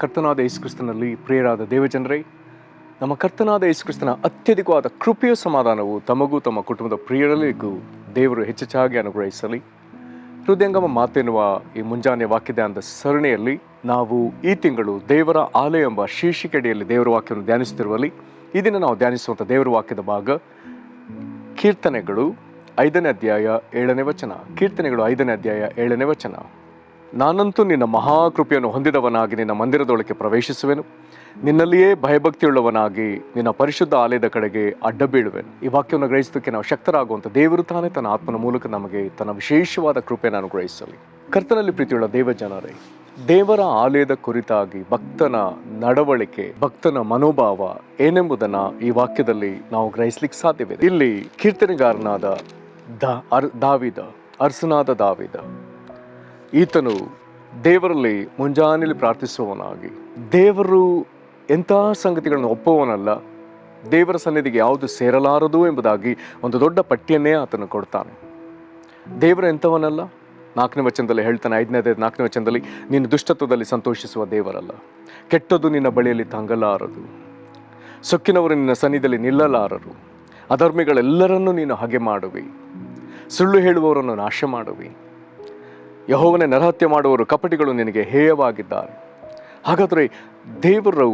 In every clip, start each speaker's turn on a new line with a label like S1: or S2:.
S1: ಕರ್ತನಾದ ಯೇಸುಕ್ರಿಸ್ತನಲ್ಲಿ ಪ್ರಿಯರಾದ ದೇವಜನರೇ, ನಮ್ಮ ಕರ್ತನಾದ ಯೇಸುಕ್ರಿಸ್ತನ ಅತ್ಯಧಿಕವಾದ ಕೃಪೆಯ ಸಮಾಧಾನವು ತಮಗೂ ತಮ್ಮ ಕುಟುಂಬದ ಪ್ರಿಯರಲ್ಲಿಗೂ ದೇವರು ಹೆಚ್ಚೆಚ್ಚಾಗಿ ಅನುಗ್ರಹಿಸಲಿ. ಹೃದಯಂಗಮ ಮಾತೆನ್ನುವ ಈ ಮುಂಜಾನೆ ವಾಕ್ಯದ ಸರಣಿಯಲ್ಲಿ ನಾವು ಈ ತಿಂಗಳು ದೇವರ ಆಲಯ ಎಂಬ ಶೀರ್ಷಿಕೆಯಡಿಯಲ್ಲಿ ದೇವರ ವಾಕ್ಯವನ್ನು ಧ್ಯಾನಿಸುತ್ತಿರುವಲ್ಲಿ ಈ ದಿನ ನಾವು ಧ್ಯಾನಿಸುವಂಥ ದೇವರ ವಾಕ್ಯದ ಭಾಗ ಕೀರ್ತನೆಗಳು 5ನೇ ಅಧ್ಯಾಯ 7ನೇ ವಚನ. ಕೀರ್ತನೆಗಳು 5ನೇ ಅಧ್ಯಾಯ 7ನೇ ವಚನ. ನಾನಂತೂ ನಿನ್ನ ಮಹಾಕೃಪೆಯನ್ನು ಹೊಂದಿದವನಾಗಿ ನಿನ್ನ ಮಂದಿರದೊಳಗೆ ಪ್ರವೇಶಿಸುವೆನು, ನಿನ್ನಲ್ಲಿಯೇ ಭಯಭಕ್ತಿಯುಳ್ಳವನಾಗಿ ನಿನ್ನ ಪರಿಶುದ್ಧ ಆಲಯದ ಕಡೆಗೆ ಅಡ್ಡ ಬೀಳುವೆನು. ಈ ವಾಕ್ಯವನ್ನು ಗ್ರಹಿಸೋದಕ್ಕೆ ನಾವು ಶಕ್ತರಾಗುವಂಥ ದೇವರು ತಾನೇ ತನ್ನ ಆತ್ಮನ ಮೂಲಕ ನಮಗೆ ತನ್ನ ವಿಶೇಷವಾದ ಕೃಪೆಯನ್ನು ಅನುಗ್ರಹಿಸಲಿ. ಕರ್ತನಲ್ಲಿ ಪ್ರೀತಿಯುಳ್ಳ ದೇವಜನರೇ, ದೇವರ ಆಲಯದ ಕುರಿತಾಗಿ ಭಕ್ತನ ನಡವಳಿಕೆ, ಭಕ್ತನ ಮನೋಭಾವ ಏನೆಂಬುದನ್ನು ಈ ವಾಕ್ಯದಲ್ಲಿ ನಾವು ಗ್ರಹಿಸಲಿಕ್ಕೆ ಸಾಧ್ಯವಿದೆ. ಇಲ್ಲಿ ಕೀರ್ತನೆಗಾರನಾದ ಅರಸನಾದ ದಾವೀದ ಈತನು ದೇವರಲ್ಲಿ ಮುಂಜಾನೆಯಲ್ಲಿ ಪ್ರಾರ್ಥಿಸುವವನಾಗಿ, ದೇವರು ಎಂಥ ಸಂಗತಿಗಳನ್ನು ಒಪ್ಪುವವನಲ್ಲ, ದೇವರ ಸನ್ನಿಧಿಗೆ ಯಾವುದು ಸೇರಲಾರದು ಎಂಬುದಾಗಿ ಒಂದು ದೊಡ್ಡ ಪಟ್ಟಿಯನ್ನೇ ಆತನು ಕೊಡ್ತಾನೆ. ದೇವರು ಎಂಥವನಲ್ಲ, 4ನೇ ವಚನದಲ್ಲಿ ಹೇಳ್ತಾನೆ, 4ನೇ ವಚನದಲ್ಲಿ, ನೀನು ದುಷ್ಟತ್ವದಲ್ಲಿ ಸಂತೋಷಿಸುವ ದೇವರಲ್ಲ, ಕೆಟ್ಟದ್ದು ನಿನ್ನ ಬಳಿಯಲ್ಲಿ ತಂಗಲಾರದು, ಸೊಕ್ಕಿನವರು ನಿನ್ನ ಸನ್ನಿಧಿಯಲ್ಲಿ ನಿಲ್ಲಲಾರರು, ಅಧರ್ಮಿಗಳೆಲ್ಲರನ್ನೂ ನೀನು ಹಾಗೆ ಮಾಡುವಿ, ಸುಳ್ಳು ಹೇಳುವವರನ್ನು ನಾಶ ಮಾಡುವಿ, ಯೆಹೋವನೇ ನರಹತ್ಯೆ ಮಾಡುವವರು ಕಪಟಿಗಳು ನಿನಗೆ ಹೇಯವಾಗಿದ್ದಾರೆ. ಹಾಗಾದರೆ ದೇವರು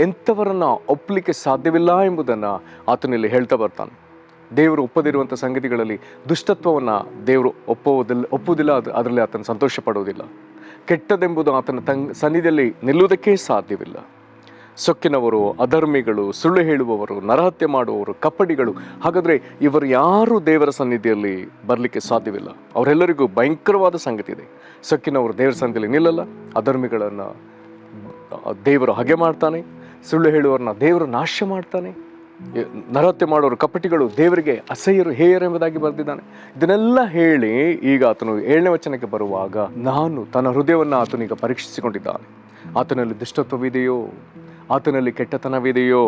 S1: ಎಂಥವರನ್ನು ಒಪ್ಪಲಿಕ್ಕೆ ಸಾಧ್ಯವಿಲ್ಲ ಎಂಬುದನ್ನು ಆತನಲ್ಲಿ ಹೇಳ್ತಾ ಬರ್ತಾನೆ. ದೇವರು ಒಪ್ಪದಿರುವಂಥ ಸಂಗತಿಗಳಲ್ಲಿ ದುಷ್ಟತ್ವವನ್ನು ದೇವರು ಒಪ್ಪುವುದಿಲ್ಲ, ಅದರಲ್ಲಿ ಆತನ ಸಂತೋಷ ಪಡುವುದಿಲ್ಲ. ಕೆಟ್ಟದೆಂಬುದು ಆತನ ಸನ್ನಿಧಿಯಲ್ಲಿ ನಿಲ್ಲುವುದಕ್ಕೆ ಸಾಧ್ಯವಿಲ್ಲ. ಸೊಕ್ಕಿನವರು, ಅಧರ್ಮಿಗಳು, ಸುಳ್ಳು ಹೇಳುವವರು, ನರಹತ್ಯೆ ಮಾಡುವವರು, ಕಪಟಿಗಳು, ಹಾಗಾದರೆ ಇವರು ಯಾರೂ ದೇವರ ಸನ್ನಿಧಿಯಲ್ಲಿ ಬರಲಿಕ್ಕೆ ಸಾಧ್ಯವಿಲ್ಲ. ಅವರೆಲ್ಲರಿಗೂ ಭಯಂಕರವಾದ ಸಂಗತಿ ಇದೆ. ಸೊಕ್ಕಿನವರು ದೇವರ ಸನ್ನಿಧಿಯಲ್ಲಿ ನಿಲ್ಲಲ್ಲ, ಅಧರ್ಮಿಗಳನ್ನು ದೇವರು ಹಾಗೆ ಮಾಡ್ತಾನೆ, ಸುಳ್ಳು ಹೇಳುವವರನ್ನ ದೇವರು ನಾಶ ಮಾಡ್ತಾನೆ, ನರಹತ್ಯೆ ಮಾಡೋರು ಕಪಟಿಗಳು ದೇವರಿಗೆ ಅಸಹ್ಯರು, ಹೇಯರು ಎಂಬುದಾಗಿ ಬರೆದಿದ್ದಾನೆ. ಇದನ್ನೆಲ್ಲ ಹೇಳಿ ಈಗ ಆತನು 7ನೇ ವಚನಕ್ಕೆ ಬರುವಾಗ, ನಾನು ತನ್ನ ಹೃದಯವನ್ನು ಆತನೀಗ ಪರೀಕ್ಷಿಸಿಕೊಂಡಿದ್ದಾನೆ. ಆತನಲ್ಲಿ ದುಷ್ಟತ್ವವಿದೆಯೋ, ಆತನಲ್ಲಿ ಕೆಟ್ಟತನವಿದೆಯೋ,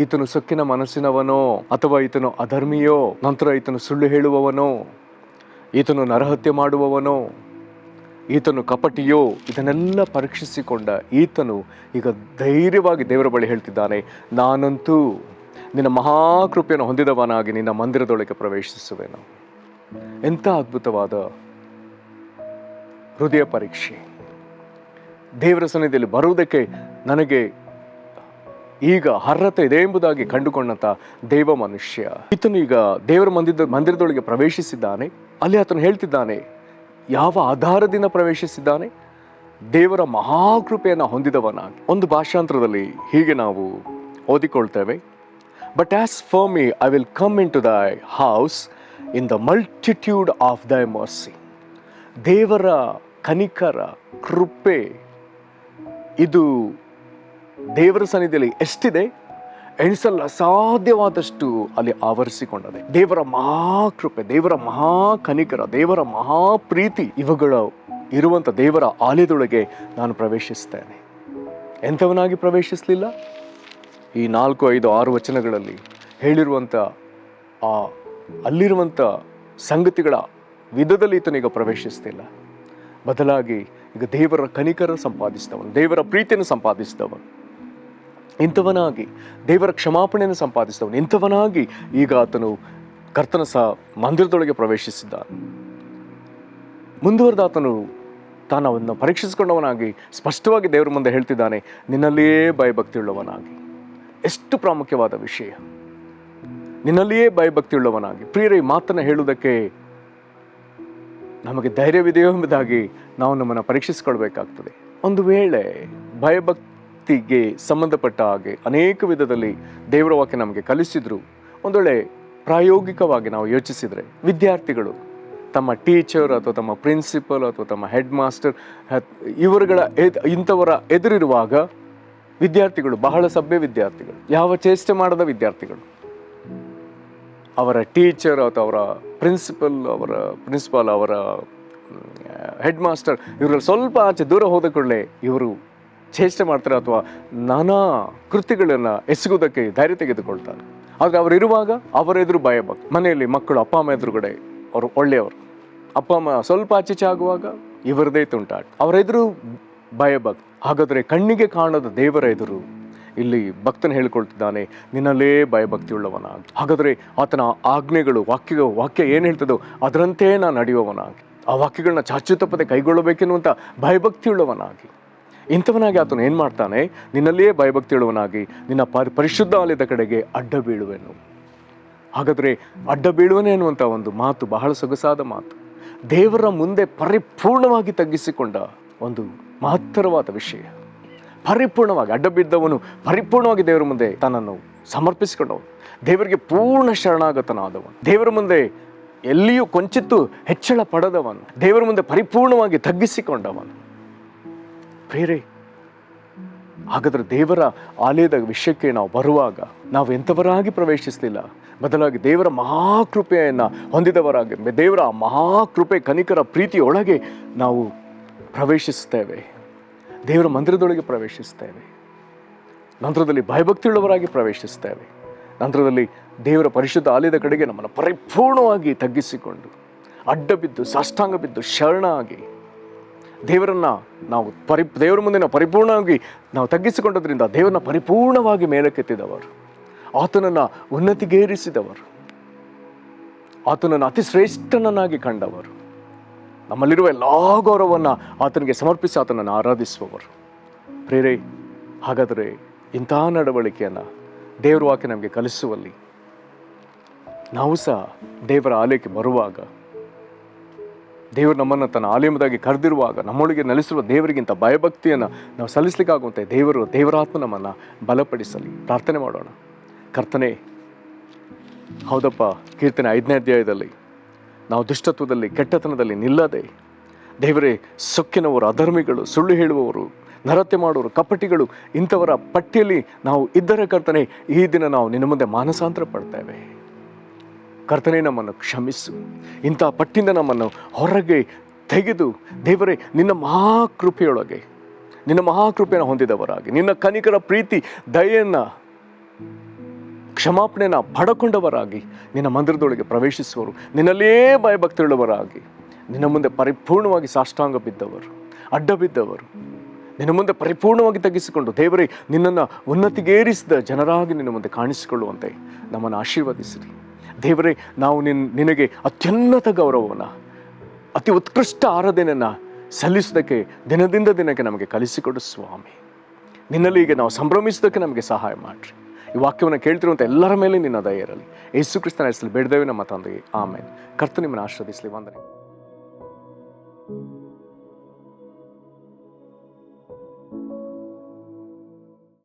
S1: ಈತನು ಸೊಕ್ಕಿನ ಮನಸ್ಸಿನವನೋ, ಅಥವಾ ಈತನು ಅಧರ್ಮಿಯೋ, ನಂತರ ಈತನು ಸುಳ್ಳು ಹೇಳುವವನೋ, ಈತನು ನರಹತ್ಯೆ ಮಾಡುವವನೋ, ಈತನು ಕಪಟಿಯೋ, ಇದನ್ನೆಲ್ಲ ಪರೀಕ್ಷಿಸಿಕೊಂಡ ಈತನು ಈಗ ಧೈರ್ಯವಾಗಿ ದೇವರ ಬಳಿ ಹೇಳ್ತಿದ್ದಾನೆ, ನಾನಂತೂ ನಿನ್ನ ಮಹಾಕೃಪೆಯನ್ನು ಹೊಂದಿದವನಾಗಿ ನಿನ್ನ ಮಂದಿರದೊಳಗೆ ಪ್ರವೇಶಿಸುವೆನು. ಎಂಥ ಅದ್ಭುತವಾದ ಹೃದಯ ಪರೀಕ್ಷೆ! ದೇವರ ಸನ್ನಿಧಿಯಲ್ಲಿ ಬರುವುದಕ್ಕೆ ನನಗೆ ಈಗ ಅರ್ಹತೆ ಇದೆ ಎಂಬುದಾಗಿ ಕಂಡುಕೊಂಡಂಥ ದೇವ ಮನುಷ್ಯ ಈತನು ಈಗ ದೇವರ ಮಂದಿರದೊಳಗೆ ಪ್ರವೇಶಿಸಿದ್ದಾನೆ. ಅಲ್ಲಿ ಆತನು ಹೇಳ್ತಿದ್ದಾನೆ, ಯಾವ ಆಧಾರದಿಂದ ಪ್ರವೇಶಿಸಿದ್ದಾನೆ? ದೇವರ ಮಹಾಕೃಪೆಯನ್ನು ಹೊಂದಿದವನಾಗಿ. ಒಂದು ಭಾಷಾಂತರದಲ್ಲಿ ಹೀಗೆ ನಾವು ಓದಿಕೊಳ್ತೇವೆ, but as for me I will come into thy house in the multitude of thy mercy. ದೇವರ ಕನಿಕರ, ಕೃಪೆ ಇದು ದೇವರ ಸನ್ನಿಧಿಯಲ್ಲಿ ಎಷ್ಟಿದೆ, ಎಣಿಸಲ್ಲ ಸಾಧ್ಯವಾದಷ್ಟು ಅಲ್ಲಿ ಆವರಿಸಿಕೊಂಡದೆ. ದೇವರ ಮಹಾಕೃಪೆ, ದೇವರ ಮಹಾಕನಿಕರ, ದೇವರ ಮಹಾಪ್ರೀತಿ ಇವುಗಳು ಇರುವಂಥ ದೇವರ ಆಲಯದೊಳಗೆ ನಾನು ಪ್ರವೇಶಿಸ್ತೇನೆ. ಎಂಥವನಾಗಿ ಪ್ರವೇಶಿಸಲಿಲ್ಲ? ಈ 4, 5, 6 ವಚನಗಳಲ್ಲಿ ಹೇಳಿರುವಂಥ ಅಲ್ಲಿರುವಂಥ ಸಂಗತಿಗಳ ವಿಧದಲ್ಲಿ ಈತನೀಗ ಪ್ರವೇಶಿಸ್ತಿಲ್ಲ. ಬದಲಾಗಿ ಈಗ ದೇವರ ಕನಿಕರ ಸಂಪಾದಿಸಿದವನು, ದೇವರ ಪ್ರೀತಿಯನ್ನು ಸಂಪಾದಿಸಿದವನು, ಇಂಥವನಾಗಿ ದೇವರ ಕ್ಷಮಾಪಣೆಯನ್ನು ಸಂಪಾದಿಸಿದವನು, ಇಂಥವನಾಗಿ ಈಗ ಆತನು ಕರ್ತನ ಮಂದಿರದೊಳಗೆ ಪ್ರವೇಶಿಸಿದ್ದಾನೆ. ಮುಂದುವರೆದ ಆತನು ತಾನವನ್ನು ಪರೀಕ್ಷಿಸಿಕೊಂಡವನಾಗಿ ಸ್ಪಷ್ಟವಾಗಿ ದೇವರ ಮುಂದೆ ಹೇಳ್ತಿದ್ದಾನೆ, ನಿನ್ನಲ್ಲಿಯೇ ಭಯಭಕ್ತಿಯುಳ್ಳವನಾಗಿ. ಎಷ್ಟು ಪ್ರಾಮುಖ್ಯವಾದ ವಿಷಯ! ನಿನ್ನಲ್ಲಿಯೇ ಭಯಭಕ್ತಿಯುಳ್ಳವನಾಗಿ. ಪ್ರಿಯರೇ, ಈ ಮಾತನ್ನು ಹೇಳುವುದಕ್ಕೆ ನಮಗೆ ಧೈರ್ಯವಿದೆಯೋ ಎಂಬುದಾಗಿ ನಾವು ನಮ್ಮನ್ನು ಪರೀಕ್ಷಿಸಿಕೊಳ್ಬೇಕಾಗ್ತದೆ. ಒಂದು ವೇಳೆ ಭಯಭಕ್ತಿಗೆ ಸಂಬಂಧಪಟ್ಟ ಹಾಗೆ ಅನೇಕ ವಿಧದಲ್ಲಿ ದೇವರ ವಾಕ್ಯ ನಮಗೆ ಕಲಿಸಿದ್ರು, ಒಂದು ವೇಳೆ ಪ್ರಾಯೋಗಿಕವಾಗಿ ನಾವು ಯೋಚಿಸಿದರೆ, ವಿದ್ಯಾರ್ಥಿಗಳು ತಮ್ಮ ಟೀಚರ್ ಅಥವಾ ತಮ್ಮ ಪ್ರಿನ್ಸಿಪಲ್ ಅಥವಾ ತಮ್ಮ ಹೆಡ್ ಮಾಸ್ಟರ್ ಇಂಥವರ ಎದುರಿರುವಾಗ ವಿದ್ಯಾರ್ಥಿಗಳು ಬಹಳ ಸಭ್ಯ ವಿದ್ಯಾರ್ಥಿಗಳು, ಯಾವ ಚೇಷ್ಟೆ ಮಾಡದ ವಿದ್ಯಾರ್ಥಿಗಳು, ಅವರ ಟೀಚರ್ ಅಥವಾ ಅವರ ಪ್ರಿನ್ಸಿಪಾಲ್ ಅವರ ಹೆಡ್ ಮಾಸ್ಟರ್ ಇವರಲ್ಲಿ ಸ್ವಲ್ಪ ಆಚೆ ದೂರ ಹೋದ ಕೂಡಲೇ ಇವರು ಚೇಷ್ಟೆ ಮಾಡ್ತಾರೆ ಅಥವಾ ನಾನಾ ಕೃತ್ಯಗಳನ್ನು ಎಸಗುವುದಕ್ಕೆ ಧೈರ್ಯ ತೆಗೆದುಕೊಳ್ತಾರೆ. ಆದರೆ ಅವರಿರುವಾಗ ಅವರ ಎದುರು ಭಯಭಕ್ತಿ. ಮನೆಯಲ್ಲಿ ಮಕ್ಕಳು ಅಪ್ಪ ಅಮ್ಮ ಎದುರುಗಡೆ ಅವರು ಒಳ್ಳೆಯವರು, ಅಪ್ಪ ಅಮ್ಮ ಸ್ವಲ್ಪ ಆಚೀಚೆ ಆಗುವಾಗ ಇವರದೇ ತುಂಟಾಟ. ಅವರೆದುರು ಭಯಭಕ್ತಿ. ಹಾಗಾದರೆ ಕಣ್ಣಿಗೆ ಕಾಣದ ದೇವರ ಎದುರು ಇಲ್ಲಿ ಭಕ್ತನು ಹೇಳಿಕೊಳ್ತಿದ್ದಾನೆ, ನಿನ್ನಲ್ಲೇ ಭಯಭಕ್ತಿಯುಳ್ಳವನಾಗಿ. ಹಾಗಾದರೆ ಆತನ ಆಜ್ಞೆಗಳು, ವಾಕ್ಯ ಏನು ಹೇಳ್ತದೋ ಅದರಂತೆ ನಾನು ನಡೆಯುವವನಾಗಿ, ಆ ವಾಕ್ಯಗಳನ್ನ ಚಾಚು ತಪ್ಪದೆ ಕೈಗೊಳ್ಳಬೇಕೆನ್ನುವಂಥ ಭಯಭಕ್ತಿಯುಳ್ಳವನಾಗಿ, ಇಂಥವನಾಗಿ ಆತನು ಏನು ಮಾಡ್ತಾನೆ, ನಿನ್ನಲ್ಲಿಯೇ ಭಯಭಕ್ತಿಯುಳ್ಳವನಾಗಿ ನಿನ್ನ ಪರಿಶುದ್ಧ ಆಲಯದ ಕಡೆಗೆ ಅಡ್ಡ ಬೀಳುವೆನು. ಹಾಗಾದರೆ ಅಡ್ಡ ಬೀಳುವನೇ ಅನ್ನುವಂಥ ಒಂದು ಮಾತು ಬಹಳ ಸೊಗಸಾದ ಮಾತು. ದೇವರ ಮುಂದೆ ಪರಿಪೂರ್ಣವಾಗಿ ತಗ್ಗಿಸಿಕೊಂಡ ಒಂದು ಮಹತ್ತರವಾದ ವಿಷಯ. ಪರಿಪೂರ್ಣವಾಗಿ ಅಡ್ಡ ಬಿದ್ದವನು ಪರಿಪೂರ್ಣವಾಗಿ ದೇವರ ಮುಂದೆ ತನ್ನನ್ನು ಸಮರ್ಪಿಸಿಕೊಂಡವನು, ದೇವರಿಗೆ ಪೂರ್ಣ ಶರಣಾಗತನಾದವನು, ದೇವರ ಮುಂದೆ ಎಲ್ಲಿಯೂ ಕೊಂಚಿತ್ತು ಹೆಚ್ಚಳ ಪಡೆದವನು, ದೇವರ ಮುಂದೆ ಪರಿಪೂರ್ಣವಾಗಿ ತಗ್ಗಿಸಿಕೊಂಡವನು. ಪ್ರಿಯರೇ, ಹಾಗಾದರೆ ದೇವರ ಆಲಯದ ವಿಷಯಕ್ಕೆ ನಾವು ಬರುವಾಗ ನಾವು ಎಂಥವರಾಗಿ ಪ್ರವೇಶಿಸಲಿಲ್ಲ, ಬದಲಾಗಿ ದೇವರ ಮಹಾಕೃಪೆಯನ್ನು ಹೊಂದಿದವರಾಗಿ, ದೇವರ ಮಹಾಕೃಪೆ ಕನಿಕರ ಪ್ರೀತಿಯೊಳಗೆ ನಾವು ಪ್ರವೇಶಿಸ್ತೇವೆ. ದೇವರ ಮಂದಿರದೊಳಗೆ ಪ್ರವೇಶಿಸ್ತೇವೆ. ನಂತರದಲ್ಲಿ ಭಯಭಕ್ತಿಯುಳ್ಳವರಾಗಿ ಪ್ರವೇಶಿಸ್ತೇವೆ. ನಂತರದಲ್ಲಿ ದೇವರ ಪರಿಶುದ್ಧ ಆಲಯದ ಕಡೆಗೆ ನಮ್ಮನ್ನು ಪರಿಪೂರ್ಣವಾಗಿ ತಗ್ಗಿಸಿಕೊಂಡು ಅಡ್ಡ ಬಿದ್ದು ಸಾಷ್ಟಾಂಗ ಬಿದ್ದು ಶರಣಾಗಿ ದೇವರನ್ನು ನಾವು ದೇವರ ಮುಂದೆ ನಾವು ಪರಿಪೂರ್ಣವಾಗಿ ನಾವು ತಗ್ಗಿಸಿಕೊಂಡದ್ರಿಂದ ದೇವರನ್ನ ಪರಿಪೂರ್ಣವಾಗಿ ಮೇಲಕ್ಕೆತ್ತಿದವರು, ಆತನನ್ನು ಉನ್ನತಿಗೇರಿಸಿದವರು, ಆತನನ್ನು ಅತಿ ಶ್ರೇಷ್ಠನನ್ನಾಗಿ ಕಂಡವರು, ನಮ್ಮಲ್ಲಿರುವ ಎಲ್ಲ ಗೌರವವನ್ನು ಆತನಿಗೆ ಸಮರ್ಪಿಸಿ ಆತನನ್ನು ಆರಾಧಿಸುವವರು. ಪ್ರೇರೇ, ಹಾಗಾದರೆ ಇಂಥ ನಡವಳಿಕೆಯನ್ನು ದೇವರ ವಾಕ್ಯ ನಮಗೆ ಕಲಿಸುವಲ್ಲಿ ನಾವು ಸಹ ದೇವರ ಆಲಯಕ್ಕೆ ಬರುವಾಗ, ದೇವರು ನಮ್ಮನ್ನು ತನ್ನ ಆಲಯದಾಗಿ ಕರೆದಿರುವಾಗ ನಮ್ಮೊಳಗೆ ನೆಲೆಸಿರುವ ದೇವರಿಗಿಂತ ಭಯಭಕ್ತಿಯನ್ನು ನಾವು ಸಲ್ಲಿಸಲಿಕ್ಕಾಗುವಂತೆ ದೇವರಾತ್ಮ ನಮ್ಮನ್ನು ಬಲಪಡಿಸಲಿ. ಪ್ರಾರ್ಥನೆ ಮಾಡೋಣ. ಕರ್ತನೇ, ಹೌದಪ್ಪ, ಕೀರ್ತನೆ 5ನೇ ಅಧ್ಯಾಯದಲ್ಲಿ ನಾವು ದುಷ್ಟತ್ವದಲ್ಲಿ ಕೆಟ್ಟತನದಲ್ಲಿ ನಿಲ್ಲದೆ, ದೇವರೇ, ಸೊಕ್ಕಿನವರು, ಅಧರ್ಮಿಗಳು, ಸುಳ್ಳು ಹೇಳುವವರು, ನರತೆ ಮಾಡುವರು, ಕಪಟಿಗಳು, ಇಂಥವರ ಪಟ್ಟಿಯಲ್ಲಿ ನಾವು ಇದ್ದರೆ ಕರ್ತನೆ, ಈ ದಿನ ನಾವು ನಿನ್ನ ಮುಂದೆ ಮಾನಸಾಂತರ ಪಡ್ತೇವೆ. ಕರ್ತನೆ, ನಮ್ಮನ್ನು ಕ್ಷಮಿಸು. ಇಂಥ ಪಟ್ಟಿಯಿಂದ ನಮ್ಮನ್ನು ಹೊರಗೆ ತೆಗೆದು ದೇವರೇ, ನಿನ್ನ ಮಹಾಕೃಪೆಯೊಳಗೆ, ನಿನ್ನ ಮಹಾಕೃಪೆಯನ್ನು ಹೊಂದಿದವರಾಗಿ, ನಿನ್ನ ಕನಿಕರ ಪ್ರೀತಿ ದಯೆಯನ್ನು ಕ್ಷಮಾಪಣೆಯನ್ನು ಪಡಕೊಂಡವರಾಗಿ ನಿನ್ನ ಮಂದಿರದೊಳಗೆ ಪ್ರವೇಶಿಸುವರು, ನಿನ್ನಲ್ಲೇ ಭಯಭಕ್ತಿಯುಳ್ಳವರಾಗಿ ನಿನ್ನ ಮುಂದೆ ಪರಿಪೂರ್ಣವಾಗಿ ಸಾಷ್ಟಾಂಗ ಬಿದ್ದವರು, ಅಡ್ಡ ಬಿದ್ದವರು, ನಿನ್ನ ಮುಂದೆ ಪರಿಪೂರ್ಣವಾಗಿ ತಗ್ಗಿಸಿಕೊಂಡು ದೇವರೇ, ನಿನ್ನನ್ನು ಉನ್ನತಿಗೇರಿಸಿದ ಜನರಾಗಿ ನಿನ್ನ ಮುಂದೆ ಕಾಣಿಸಿಕೊಳ್ಳುವಂತೆ ನಮ್ಮನ್ನು ಆಶೀರ್ವದಿಸಿರಿ. ದೇವರೇ, ನಾವು ನಿನಗೆ ಅತ್ಯುನ್ನತ ಗೌರವವನ್ನು, ಅತಿ ಉತ್ಕೃಷ್ಟ ಆರಾಧನೆಯನ್ನು ಸಲ್ಲಿಸೋದಕ್ಕೆ ದಿನದಿಂದ ದಿನಕ್ಕೆ ನಮಗೆ ಕಲಿಸಿಕೊಡು ಸ್ವಾಮಿ. ನಿನ್ನಲ್ಲಿ ಈಗ ನಾವು ಸಂಭ್ರಮಿಸೋದಕ್ಕೆ ನಮಗೆ ಸಹಾಯ ಮಾಡಿರಿ. ಈ ವಾಕ್ಯವನ್ನು ಕೇಳ್ತಿರುವಂಥ ಎಲ್ಲರ ಮೇಲೆ ನಿನ್ನ ದಯೆ ಇರಲಿ. ಯೇಸು ಕ್ರಿಸ್ತನ ಹೆಸರಲ್ಲಿ ಬೇಡ್ದೇವೆ ನಮ್ಮ ತಂದೆಗೆ, ಆಮೇನ್. ಕರ್ತನು ನಿಮ್ಮನ್ನು ಆಶೀರ್ವದಿಸಲಿ. ವಂದನೆ.